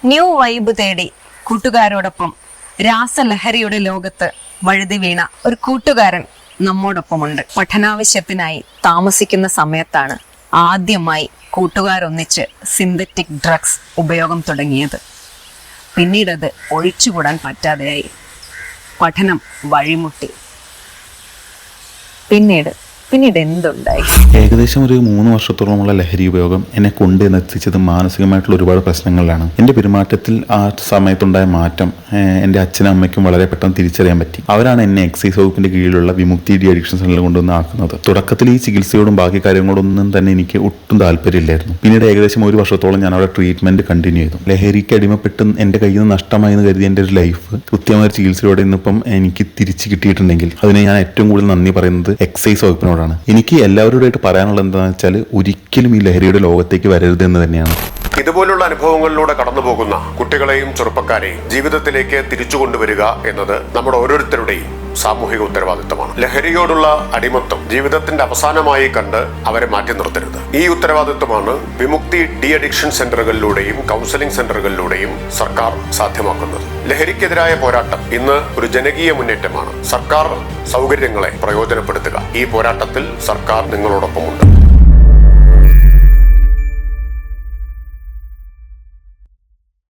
New vibe തേടി കൂട്ടുകാരോടൊപ്പം രാസലഹരിയുടെ ലോകത്ത് വഴുതി വീണ ഒരു കൂട്ടുകാരൻ നമ്മോടൊപ്പമുണ്ട്. പഠനാവശ്യത്തിനായി താമസിക്കുന്ന സമയത്താണ് ആദ്യമായി കൂട്ടുകാരൊന്നിച്ച് സിന്തറ്റിക് ഡ്രഗ്സ് ഉപയോഗം തുടങ്ങിയത്. പിന്നീടത് ഒഴിച്ചുകൂടാൻ പറ്റാതെയായി. പഠനം വഴിമുട്ടി. പിന്നീട് എന്തുണ്ടായി? ഏകദേശം ഒരു 3 വർഷത്തോളമുള്ള ലഹരി ഉപയോഗം എന്നെ കൊണ്ടെത്തിച്ചത് മാനസികമായിട്ടുള്ള ഒരുപാട് പ്രശ്നങ്ങളിലാണ്. എൻ്റെ പെരുമാറ്റത്തിൽ ആ സമയത്തുണ്ടായ മാറ്റം എൻ്റെ അച്ഛനും അമ്മയ്ക്കും വളരെ പെട്ടെന്ന് തിരിച്ചറിയാൻ പറ്റി. അവരാണ് എന്നെ എക്സൈസ് വകുപ്പിന്റെ കീഴിലുള്ള വിമുക്തി ഡി അഡിക്ഷൻ സെന്ററിൽ കൊണ്ടുവന്ന് ആക്കുന്നത്. തുടക്കത്തിൽ ഈ ചികിത്സയോടും ബാക്കി കാര്യങ്ങളോടൊന്നും തന്നെ എനിക്ക് ഒട്ടും താല്പര്യമില്ലായിരുന്നു. പിന്നീട് ഏകദേശം 1 വർഷത്തോളം ഞാൻ അവിടെ ട്രീറ്റ്മെന്റ് കണ്ടിന്യൂ ചെയ്തു. ലഹരിക്ക് അടിമപ്പെട്ട് എൻ്റെ കയ്യിൽ നിന്ന് നഷ്ടമായി എന്ന് കരുതി എൻ്റെ ഒരു ലൈഫ് കൃത്യമായ ചികിത്സയോടെ ഇന്നിപ്പം എനിക്ക് തിരിച്ചു കിട്ടിയിട്ടുണ്ടെങ്കിൽ അതിന് ഞാൻ ഏറ്റവും കൂടുതൽ നന്ദി പറയുന്നത് എക്സൈസ് വകുപ്പിനോട്. എനിക്ക് എല്ലാവരോടായിട്ട് പറയാനുള്ളത് എന്താണെന്ന് വെച്ചാൽ ഒരിക്കലും ഈ ലഹരിയുടെ ലോകത്തേക്ക് വരരുത് എന്ന് തന്നെയാണ്. ഇതുപോലുള്ള അനുഭവങ്ങളിലൂടെ കടന്നു പോകുന്ന കുട്ടികളെയും ചെറുപ്പക്കാരെയും ജീവിതത്തിലേക്ക് തിരിച്ചു കൊണ്ടുവരിക എന്നത് നമ്മുടെ ഓരോരുത്തരുടെയും സാമൂഹിക ഉത്തരവാദിത്തമാണ്. ലഹരിയോടുള്ള അടിമത്തം ജീവിതത്തിന്റെ അവസാനമായി കണ്ട് അവരെ മാറ്റി നിർത്തരുത്. ഈ ഉത്തരവാദിത്തമാണ് വിമുക്തി ഡി അഡിക്ഷൻ സെന്ററുകളിലൂടെയും കൗൺസിലിംഗ് സെന്ററുകളിലൂടെയും സർക്കാർ സാധ്യമാക്കുന്നത്. ലഹരിക്കെതിരായ പോരാട്ടം ഇന്ന് ഒരു ജനകീയ മുന്നേറ്റമാണ്. സർക്കാർ സൗകര്യങ്ങളെ പ്രയോജനപ്പെടുത്തുക. ഈ പോരാട്ടത്തിൽ സർക്കാർ നിങ്ങളോടൊപ്പമുണ്ട്.